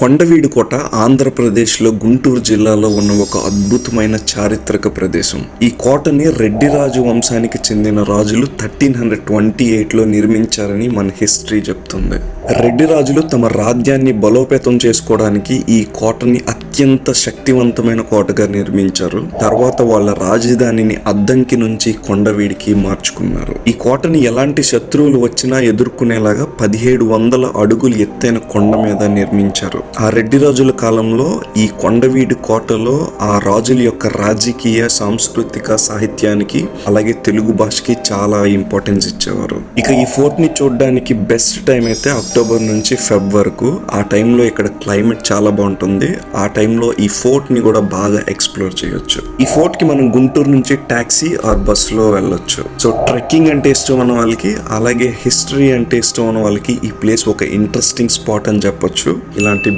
కొండవీడు కోట ఆంధ్రప్రదేశ్లో గుంటూరు జిల్లాలో ఉన్న ఒక అద్భుతమైన చారిత్రక ప్రదేశం. ఈ కోటని రెడ్డి రాజు వంశానికి చెందిన రాజులు 1328లో నిర్మించారని మన హిస్టరీ చెప్తుంది. రెడ్డి రాజులు తమ రాజ్యాన్ని బలోపేతం చేసుకోవడానికి ఈ కోటని అత్యంత శక్తివంతమైన కోటగా నిర్మించారు. తర్వాత వాళ్ళ రాజధానిని అద్దంకి నుంచి కొండవీడికి మార్చుకున్నారు. ఈ కోటని ఎలాంటి శత్రువులు వచ్చినా ఎదుర్కొనేలాగా 1700 అడుగులు ఎత్తైన కొండ మీద నిర్మించారు. ఆ రెడ్డి రాజుల కాలంలో ఈ కొండవీడి కోటలో ఆ రాజుల యొక్క రాజకీయ, సాంస్కృతిక, సాహిత్యానికి అలాగే తెలుగు భాషకి చాలా ఇంపార్టెన్స్ ఇచ్చేవారు. ఇక ఈ ఫోర్ట్ ని చూడడానికి బెస్ట్ టైం అయితే అక్టోబర్ నుంచి ఫెబ్ వరకు. ఆ టైంలో ఇక్కడ క్లైమేట్ చాలా బాగుంటుంది. ఆ టైంలో ఈ ఫోర్ట్ ని కూడా బాగా ఎక్స్ప్లోర్ చేయొచ్చు. ఈ ఫోర్ట్ కి మనం గుంటూరు నుంచి టాక్సీ ఆర్ బస్ లో వెళ్ళొచ్చు. సో ట్రెక్కింగ్ అంటే ఇష్టం ఉన్న వాళ్ళకి, అలాగే హిస్టరీ అంటే ఇష్టం ఉన్న వాళ్ళకి ఈ ప్లేస్ ఒక ఇంట్రెస్టింగ్ స్పాట్ అని చెప్పొచ్చు. ఇలాంటి